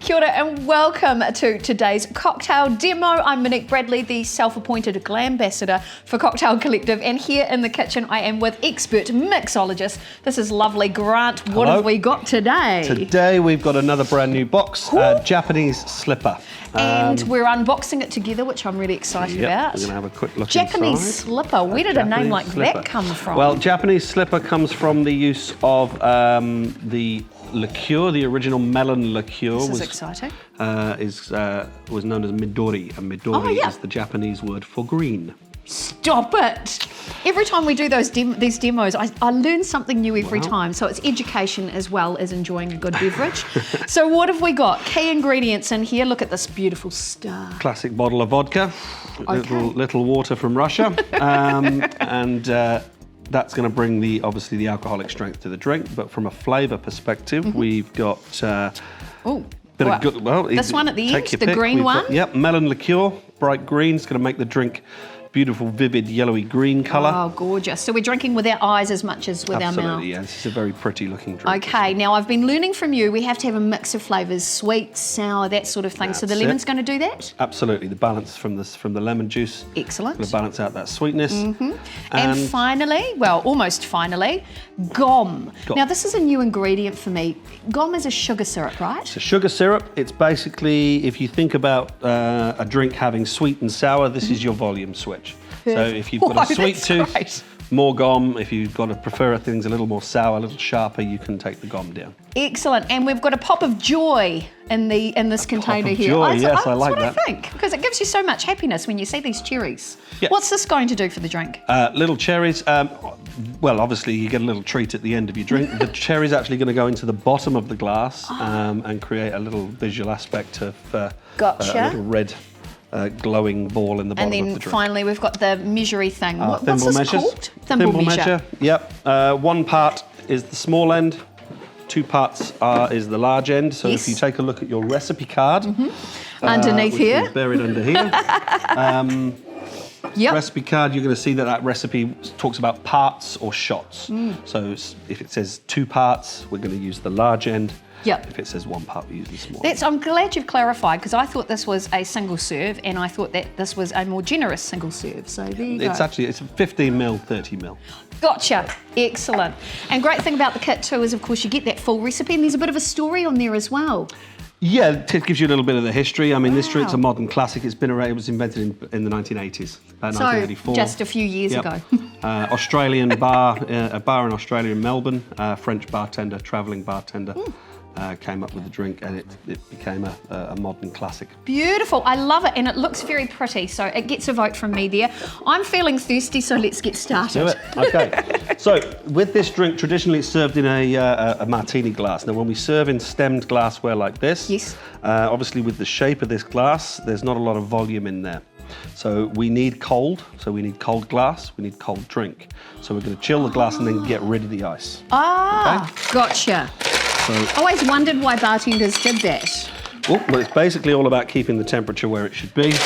Kia ora and welcome to today's cocktail demo. I'm Monique Bradley, the self-appointed glam ambassador for Cocktail Collective, and here in the kitchen I am with expert mixologist. This is lovely Grant. What Hello. have we got today? Today we've got another brand new box, Japanese slipper. And we're unboxing it together, which I'm really excited about. We're going to have a quick look Japanese inside. slipper. Where did a name like Slipper. that come from? Well, Japanese slipper comes from the use of the liqueur, the original melon liqueur. This is exciting. Was known as midori, and midori is the Japanese word for green. Stop it! Every time we do these demos, I learn something new every time. So it's education as well as enjoying a good beverage. So what have we got? Key ingredients in here. Look at this beautiful star. Classic bottle of vodka, little water from Russia, and that's going to bring obviously the alcoholic strength to the drink. But from a flavour perspective, we've got this one at the end, the green one. Yep, melon liqueur, bright green. It's going to make the drink beautiful, vivid, yellowy green colour. Oh, gorgeous. So we're drinking with our eyes as much as with our mouth. Absolutely, yeah. This is a very pretty looking drink. Okay, now I've been learning from you, we have to have a mix of flavours, sweet, sour, that sort of thing. So the lemon's going to do that? Absolutely, the balance from the lemon juice. Excellent. Going to balance out that sweetness. And finally, well, almost finally, gom. Now this is a new ingredient for me. Gom is a sugar syrup, right? It's a sugar syrup. It's basically, if you think about a drink having sweet and sour, this is your volume switch. So if you've got a sweet tooth, more gom. If you've got to prefer things a little more sour, a little sharper, you can take the gom down. Excellent. And we've got a pop of joy in this container here. Joy, yes, I like that. That's what I think, because it gives you so much happiness when you see these cherries. Yeah. What's this going to do for the drink? Little cherries. Well, obviously you get a little treat at the end of your drink. The cherry's actually going to go into the bottom of the glass and create a little visual aspect of a little red glowing ball in the bottom of the drink. And then finally we've got the measury thing. What's this measures. called? Thimble measure. Yep. 1 part is the small end, 2 parts is the large end. So if you take a look at your recipe card, underneath here, buried under here. Recipe card, you're going to see that recipe talks about parts or shots. So if it says 2 parts, we're going to use the large end. Yep. If it says 1 part, we use the small. I'm glad you've clarified, because I thought this was a single serve, and I thought that this was a more generous single serve. So there you go. It's 15 mil, 30 mil. Gotcha. Excellent. And great thing about the kit too is, of course, you get that full recipe, and there's a bit of a story on there as well. Yeah, it gives you a little bit of the history. I mean, this drink's a modern classic. It was invented in the 1980s, about 1984. Just a few years ago. Australian bar, a bar in Australia in Melbourne, French bartender, travelling bartender. Came up with the drink, and it became a modern classic. Beautiful, I love it, and it looks very pretty, so it gets a vote from me there. I'm feeling thirsty, so let's get started. Do it. Okay. So with this drink, traditionally it's served in a martini glass. Now when we serve in stemmed glassware like this, obviously with the shape of this glass, there's not a lot of volume in there. So we need cold. So we need cold glass, we need cold drink. So we're going to chill the glass and then get rid of the ice. Gotcha. So, I always wondered why bartenders did that. Well, it's basically all about keeping the temperature where it should be. See,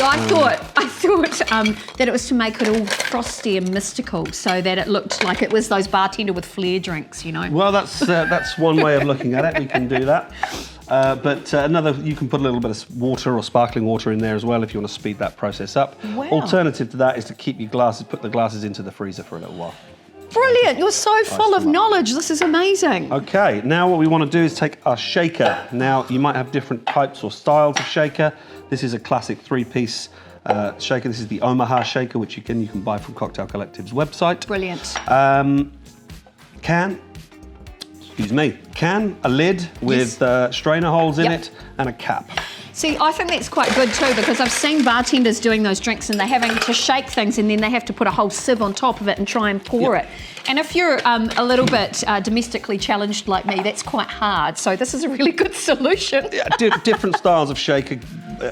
I thought that it was to make it all frosty and mystical, so that it looked like it was those bartender with flair drinks, you know. Well, that's one way of looking at it. We can do that. But you can put a little bit of water or sparkling water in there as well if you want to speed that process up. Wow. Alternative to that is to put the glasses into the freezer for a little while. Brilliant, you're so full of knowledge. This is amazing. Okay, now what we want to do is take our shaker. Now, you might have different types or styles of shaker. This is a classic 3-piece shaker. This is the Omaha shaker, which you can buy from Cocktail Collective's website. Brilliant. Can, a lid with strainer holes in it, and a cap. See, I think that's quite good too, because I've seen bartenders doing those drinks and they're having to shake things and then they have to put a whole sieve on top of it and try and pour it. And if you're a little bit domestically challenged like me, that's quite hard. So this is a really good solution. Different styles of shaker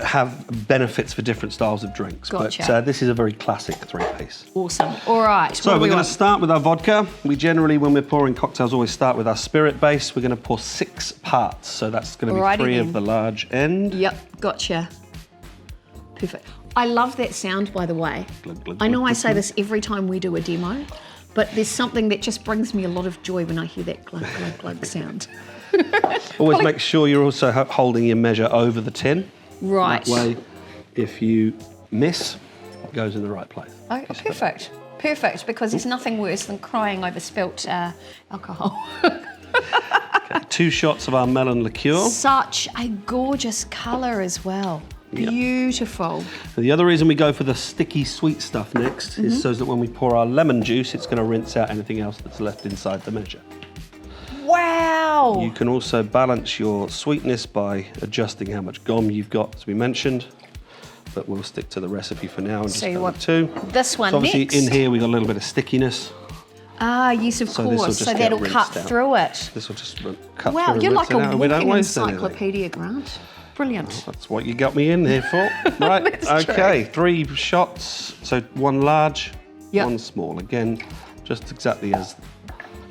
have benefits for different styles of drinks. Gotcha. But this is a very classic 3-piece. Awesome. All right. So we're going to start with our vodka. We generally, when we're pouring cocktails, always start with our spirit base. We're going to pour 6 parts. So that's going to be 3 of the large end. Yep, gotcha. Perfect. I love that sound, by the way. Glug, glug, I know glug, I say this every time we do a demo, but there's something that just brings me a lot of joy when I hear that glug, glug, glug sound. Always make sure you're also holding your measure over the tin. Right. That way, if you miss, it goes in the right place. Oh, perfect. Perfect, because there's nothing worse than crying over spilt alcohol. Okay, 2 shots of our melon liqueur. Such a gorgeous colour as well. Beautiful. The other reason we go for the sticky sweet stuff next is so that when we pour our lemon juice, it's going to rinse out anything else that's left inside the measure. Wow. You can also balance your sweetness by adjusting how much gum you've got, as we mentioned. But we'll stick to the recipe for now and just go with 2. This one so obviously next. in here we've got a little bit of stickiness. Ah, yes, of course. So that'll cut through it. This will just cut through. Wow, you're like a walking encyclopedia, encyclopedia, Grant. Brilliant. That's what you got me in here for. Right, okay, 3 shots. So 1 large, 1 small. Again, just exactly as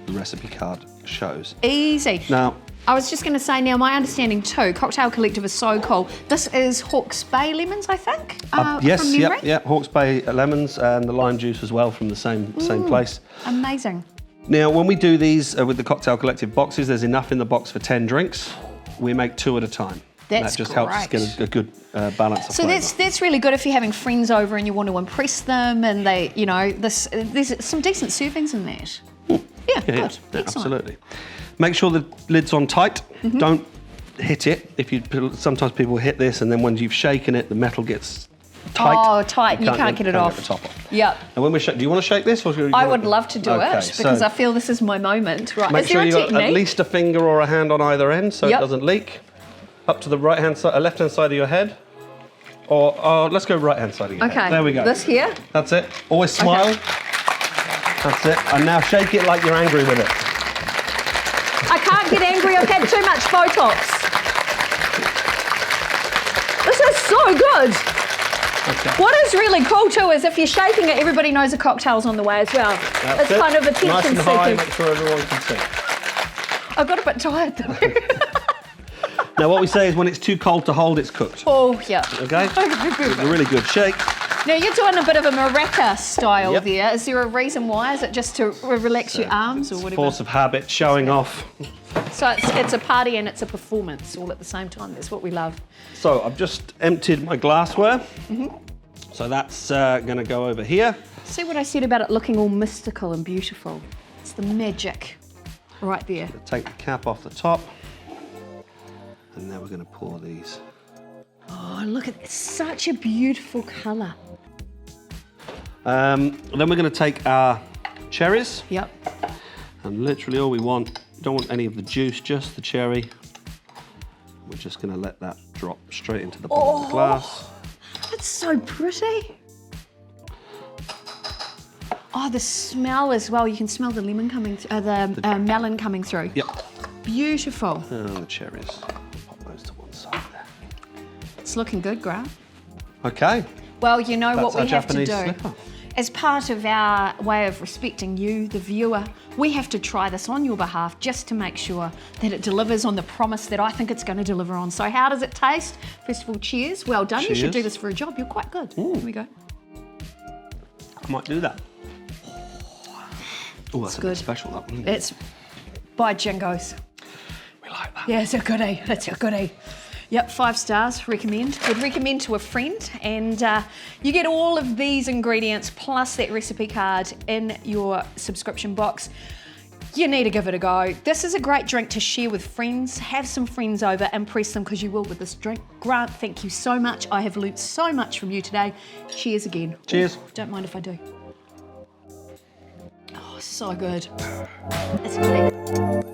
the recipe card shows. Easy. Now, I was just going to say, now my understanding too, Cocktail Collective is so cool. This is Hawke's Bay lemons, I think. yes, from memory? yep, Hawke's Bay lemons and the lime juice as well from the same place. Amazing. Now, when we do these with the Cocktail Collective boxes, there's enough in the box for 10 drinks. We make 2 at a time. That just helps us get a good balance of So flavour. that's really good if you're having friends over and you want to impress them, and they, you know, there's some decent servings in that. Yeah, good. Yeah, absolutely. Make sure the lid's on tight. Don't hit it. Sometimes people hit this, and then when you've shaken it, the metal gets tight. Oh, tight, and you can't get it off. Get the top off. Yep. And when we do you want to shake this? Or I would love to do it because I feel this is my moment. Right? Make Is there sure a you've got technique? at least a finger or a hand on either end so it doesn't leak. Up to the right-hand side, left-hand side of your head. Or let's go right-hand side of your head. There we go. This here? That's it. Always smile. Okay. That's it. And now shake it like you're angry with it. I can't get angry. I've had too much Botox. This is so good. Okay. What is really cool too is if you're shaking it, everybody knows a cocktail's on the way as well. That's It's kind of attention nice and high, seeking. make sure everyone can see. I got a bit tired though. Now what we say is when it's too cold to hold, it's cooked. Oh, yeah. Okay? It's a really good shake. Now you're doing a bit of a maraca style Yep. there. Is there a reason why? Is it just to relax your arms or whatever? Force of habit, showing off. So it's a party and it's a performance all at the same time. That's what we love. So I've just emptied my glassware. So that's going to go over here. See what I said about it looking all mystical and beautiful? It's the magic right there. Take the cap off the top. And now we're going to pour these. Oh, look at this. Such a beautiful colour. Then we're going to take our cherries. Yep. And literally all we want, don't want any of the juice, just the cherry. We're just going to let that drop straight into the bottom of the glass. That's so pretty. Oh, the smell as well. You can smell the lemon coming, the melon coming through. Yep. Beautiful. And the cherries. Pop those to one side there. It's looking good, Grant. Okay. Well, you know That's what we our have to do. Japanese slipper. As part of our way of respecting you, the viewer, we have to try this on your behalf just to make sure that it delivers on the promise that I think it's going to deliver on. So how does it taste? First of all, cheers. Well done. Cheers. You should do this for a job. You're quite good. Ooh. Here we go. I might do that. Oh, that's a good. bit special, that one. Isn't it? It's by Jingoes. We like that. Yeah, it's a goodie. It's a goodie. Yep, 5 stars, recommend. Would recommend to a friend. And you get all of these ingredients plus that recipe card in your subscription box. You need to give it a go. This is a great drink to share with friends. Have some friends over, impress them because you will with this drink. Grant, thank you so much. I have learnt so much from you today. Cheers again. Cheers. Ooh, don't mind if I do. Oh, so good. It's good.